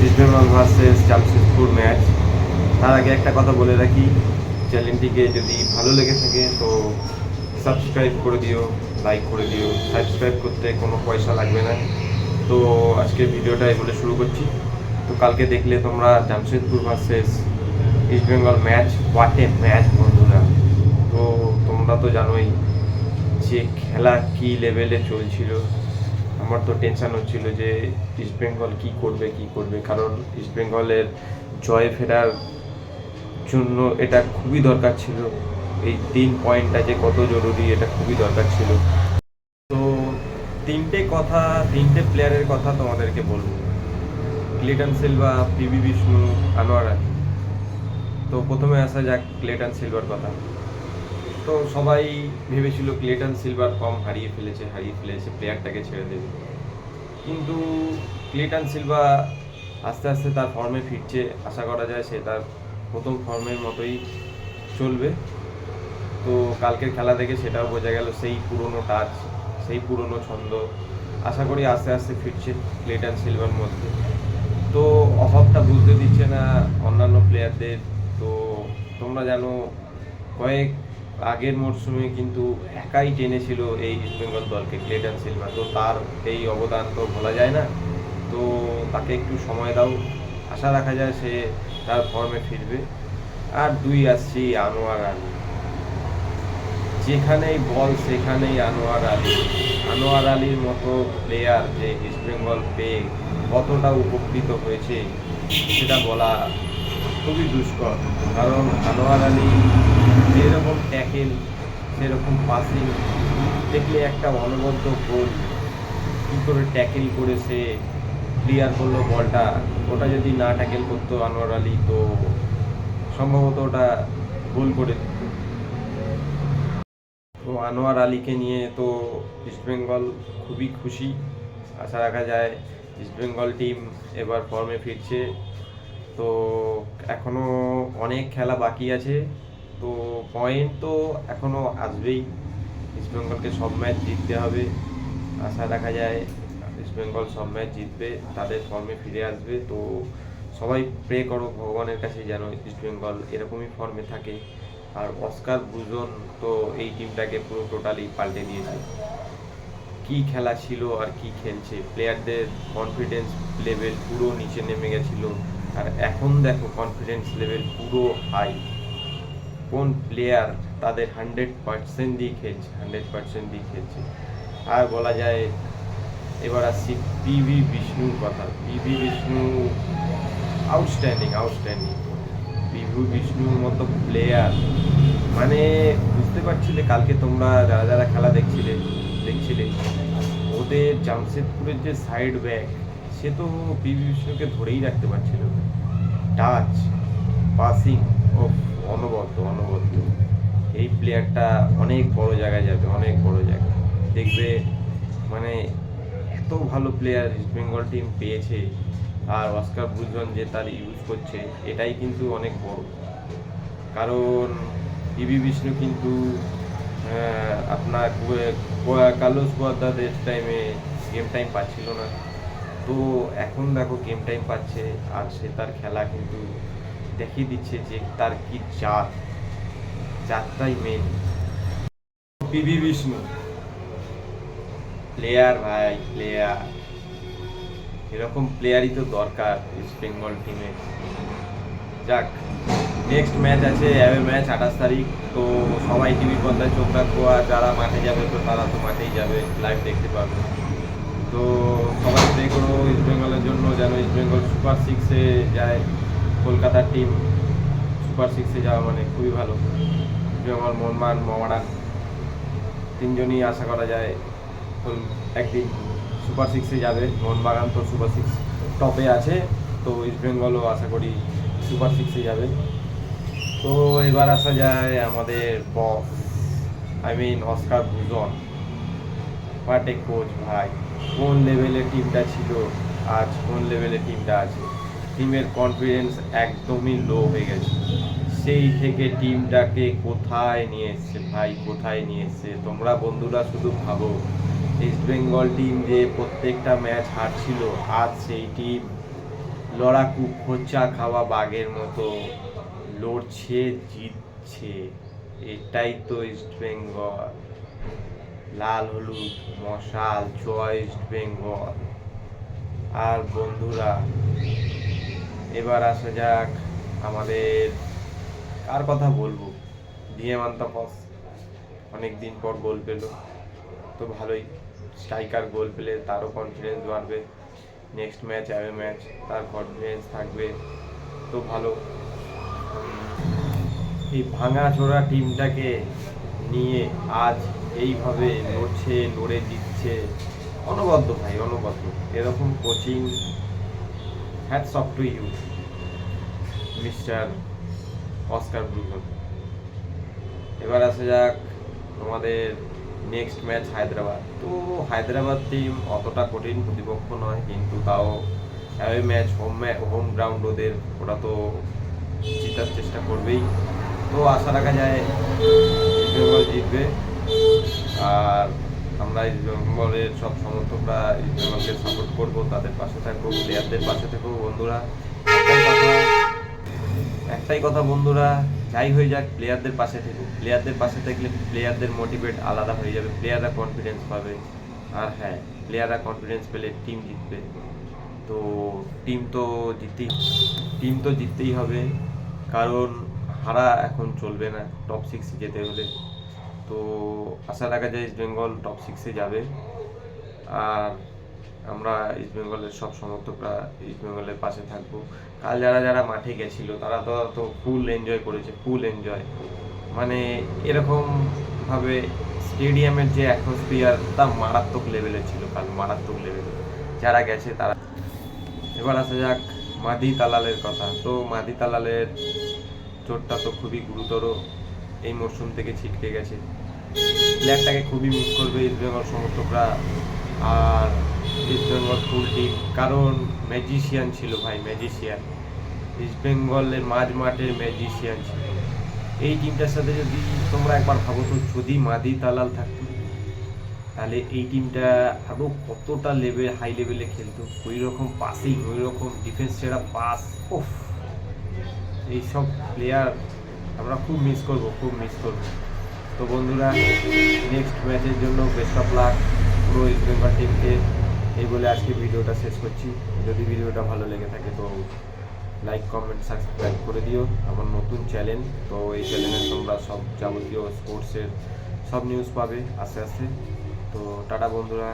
East Bengal versus Jamshedpur match. তার আগে একটা কথা বলে রাখি, চ্যানেলটিকে যদি ভালো লেগে থাকে তো সাবস্ক্রাইব করে দিও, লাইক করে দিও। সাবস্ক্রাইব করতে কোনো পয়সা লাগবে না। তো আজকে ভিডিওটা বলে শুরু করছি। তো কালকে দেখলে তোমরা Jamshedpur versus east Bengal match, what a match বন্ধুরা। তো তোমরা তো জানোই যে খেলা কী লেভেলে চলছিল। আমার তো টেনশান হচ্ছিল যে ইস্ট বেঙ্গল কী করবে, কারণ ইস্ট বেঙ্গলের জয় ফেরার জন্য এটা খুবই দরকার ছিল। এই 3 পয়েন্টটা যে কত জরুরি, এটা খুবই দরকার ছিল। তো তিনটে প্লেয়ারের কথা তোমাদেরকে বলবো: Clayton Silva, PB Vishnu, Anwar Ali. তো প্রথমে আসা যাক ক্লেটন সিলভার কথা। তো সবাই ভেবেছিল ক্লেটন সিলভার ফর্ম হারিয়ে ফেলেছে, প্লেয়ারটাকে ছেড়ে দেবে। কিন্তু ক্লেটন সিলভা আস্তে আস্তে তার ফর্মে ফিরছে। আশা করা যায় সে তার প্রথম ফর্মের মতোই চলবে। তো কালকের খেলা দেখে সেটাও বোঝা গেল, সেই পুরনো টাচ, সেই পুরনো ছন্দ আশা করি আস্তে আস্তে ফিরছে ক্লেটন সিলভার মধ্যে। তো অভাবটা বুঝতে দিচ্ছে না অন্যান্য প্লেয়ারদের। তো তোমরা জানো কয়েক আগের মরশুমে কিন্তু একাই টেনেছিল এই ইস্টবেঙ্গল দলকে ক্লেটন সিলভা। তো তার এই অবদান তো ভোলা যায় না। তো তাকে একটু সময় দাও, আশা রাখা যায় সে তার ফর্মে ফিরবে। আর আসছি আনোয়ার আলী। যেখানেই বল সেখানেই আনোয়ার আলীর মতো প্লেয়ার যে ইস্টবেঙ্গল পেয়ে কতটা উপকৃত হয়েছে সেটা বলা খুবই দুষ্কর। কারণ আনোয়ার আলী যেরকম ট্যাকেল, সেরকম পাসিং দেখলে একটা অনবদ্য গোল। কী করে ট্যাকেল করে সে ক্লিয়ার করলো বলটা। ওটা যদি না ট্যাকেল করতো আনোয়ার আলী তো সম্ভবত ওটা গোল করে দিত। তো আনোয়ার আলীকে নিয়ে তো ইস্টবেঙ্গল খুবই খুশি। আশা রাখা যায় ইস্টবেঙ্গল টিম এবার ফর্মে ফিরছে। তো এখনও অনেক খেলা বাকি আছে। তো পয়েন্ট তো এখনও আসবেই, ইস্টবেঙ্গলকে সব ম্যাচ জিততে হবে। আশা রাখা যায় ইস্টবেঙ্গল সব ম্যাচ জিতবে, তাদের ফর্মে ফিরে আসবে। তো সবাই প্রে করো ভগবানের কাছে যেন ইস্টবেঙ্গল এরকমই ফর্মে থাকে। আর অস্কার ব্রুজন তো এই টিমটাকে পুরো টোটালি পাল্টে দিয়েছে। কি খেলা ছিল আর কি খেলছে, প্লেয়ারদের কনফিডেন্স লেভেল পুরো নিচে নেমে গেছিল। আর এখন দেখো কনফিডেন্স লেভেল পুরো হাই। কোন প্লেয়ার তাদের 100% দিয়ে খেলছে। আর বলা যায়, এবার আসছি পিভি বিষ্ণুর কথা। PV Vishnu outstanding. পিভি বিষ্ণুর মতো প্লেয়ার, মানে বুঝতে পারছিলে কালকে তোমরা যারা যারা খেলা দেখছিলে ওদের জামশেদপুরের যে সাইড ব্যাক, সে তো পিভি বিষ্ণুকে ধরেই রাখতে পারছিল না। টাচ, পাসিং ও অনবদ্য। এই প্লেয়ারটা অনেক বড় জায়গায় যাবে, দেখবে। মানে এত ভালো প্লেয়ার ইস্ট বেঙ্গল টিম পেয়েছে। আর অস্কার ব্রুজন যে তার ইউজ করছে, এটাই কিন্তু অনেক বড়। কারণ পিভি বিষ্ণু কিন্তু আপনার কার্লোস কোয়াদ্রাদের টাইমে গেম টাইম পাচ্ছিল না। তো এখন দেখো গেম টাইম পাচ্ছে, আর সে তার খেলা কিন্তু দেখিয়ে দিচ্ছে যে তার কি জাতটাই মেন। পিভি বিষ্ণু প্লেয়ার ভাই, এরকম প্লেয়ারই তো দরকার ইস্ট বেঙ্গল টিমে। যাক, নেক্সট ম্যাচ আছে, অ্যাওয়ে ম্যাচ 28 তারিখ। তো সবাই টিভি পর্দায় চোখ রাখবো, আর যারা মাঠে যাবে তো তারা তো মাঠেই যাবে, লাইভ দেখতে পাবে। তো সবাই প্রে করো ইস্ট বেঙ্গলের জন্য, যেন ইস্ট বেঙ্গল সুপার সিক্সে যায়। কলকাতার টিম সুপার সিক্সে যাওয়া মানে খুবই ভালো। ইস্ট বেঙ্গল, মোহামেডান তিনজনই আশা করা যায় একদিন সুপার সিক্সে যাবে। মোহনবাগান তো সুপার সিক্স টপে আছে, তো ইস্ট বেঙ্গলও আশা করি সুপার সিক্সে যাবে। তো এবার আসা যায় আমাদের boss, Oscar Bruzon. What a coach ভাই! কোন লেভেলে টিমটা ছিল, আজ কোন লেভেলে টিমটা আছে। টিমের কনফিডেন্স একদমই লো হয়ে গেছে। সেই থেকে টিমটাকে কোথায় নিয়ে এসছে ভাই, তোমরা বন্ধুরা শুধু ভাবো। ইস্ট বেঙ্গল টিম যে প্রত্যেকটা ম্যাচ হারছিল, আজ সেই টিম লড়াকু খোঁচা খাওয়া বাঘের মতো লড়ছে, জিতছে। এটাই তো ইস্ট বেঙ্গল। লাল হলুদ মশাল, জয় ইস্ট বেঙ্গল। আর বন্ধুরা, এবার আসা যাক আমাদের, কার কথা বলবো, ডিএম আন্তাপস অনেকদিন পর গোল পেল, তো ভালোই। স্ট্রাইকার গোল পেলে তারও কনফিডেন্স বাড়বে, নেক্সট ম্যাচ অ্যাওয়ে ম্যাচ তার কনফিডেন্স থাকবে, তো ভালো। এই ভাঙাচোরা টিমটাকে নিয়ে আজ এইভাবে লড়ছে, লড়ে জিতছে, অনবদ্য ভাই, অনবদ্য। এরকম কোচিং, hats off to you mister Oscar Bruzon. এবার আসা যাক তোমাদের নেক্সট ম্যাচ হায়দ্রাবাদ। তো হায়দ্রাবাদ টিম অতটা কঠিন প্রতিপক্ষ নয়, কিন্তু তাও অ্যাওয়ে ম্যাচ, হোম গ্রাউন্ড ওদের, ওরা তো জেতার চেষ্টা করবেই। তো আশা রাখা যায় ইস্ট বেঙ্গল জিতবে। আর আমরা ইস্ট বেঙ্গলের সব সমর্থকরা ইস্ট বেঙ্গলকে সাপোর্ট করবো, তাদের পাশে থাকবো, প্লেয়ারদের পাশে থাকবো। বন্ধুরা, একটাই কথা বন্ধুরা, যাই হয়ে যাক প্লেয়ারদের পাশে থেকো। প্লেয়ারদের পাশে থাকলে প্লেয়ারদের মোটিভেট আলাদা হয়ে যাবে, প্লেয়াররা কনফিডেন্স পাবে। আর হ্যাঁ, প্লেয়াররা কনফিডেন্স পেলে টিম জিতবে। তো টিম তো জিততেই হবে, কারণ হারা এখন চলবে না টপ 6 যেতে হলে। তো আশা রাখা যায় ইস্ট বেঙ্গল টপ 6 যাবে। আর আমরা ইস্ট বেঙ্গলের সব সমর্থকরা ইস্ট বেঙ্গলের পাশে থাকবো। কাল যারা যারা মাঠে গেছিল তারা তো ফুল এনজয় করেছে, ফুল এনজয়। মানে এরকম ভাবে স্টেডিয়ামের যে অ্যাটমসফিয়ার তা মারাত্মক লেভেলে ছিল কাল, মারাত্মক লেভেলে যারা গেছে তারা। এবার আসা যাক মাদি তালালের কথা। তো মাদি তালালের চোটটা তো খুবই গুরুতর, এই মরশুম থেকে ছিটকে গেছে। প্লেয়ারটাকে খুবই মিস করবে ইস্ট বেঙ্গল সমর্থকরা আর ইস্ট বেঙ্গল ফুল টিম, কারণ ম্যাজিশিয়ান ছিল ভাই, ম্যাজিশিয়ান। ইস্ট বেঙ্গলের মাঝ মাঠের ম্যাজিশিয়ান ছিল। এই টিমটার সাথে যদি তোমরা একবার ভাবো তো, যদি মাদি তালাল থাকতো তাহলে এই টিমটা আরও কতটা হাই লেভেলে খেলতো। ওই রকম পাসিং, ওই রকম ডিফেন্স সেরা পাস, ওফ, এইসব প্লেয়ার আমরা খুব মিস করবো, খুব মিস করবো। তো বন্ধুরা, নেক্সট ম্যাচের জন্য বেস্ট অফ লাক পুরো ইস্ট বেঙ্গল টিমকে। এই বলে আজকে ভিডিওটা শেষ করছি। যদি ভিডিওটা ভালো লেগে থাকে তো লাইক, কমেন্ট, সাবস্ক্রাইব করে দিও। আমার নতুন চ্যানেল, তো এই চ্যানেলে তোমরা সব যাবতীয় স্পোর্টসের সব নিউজ পাবে আস্তে আস্তে। তো টাটা বন্ধুরা।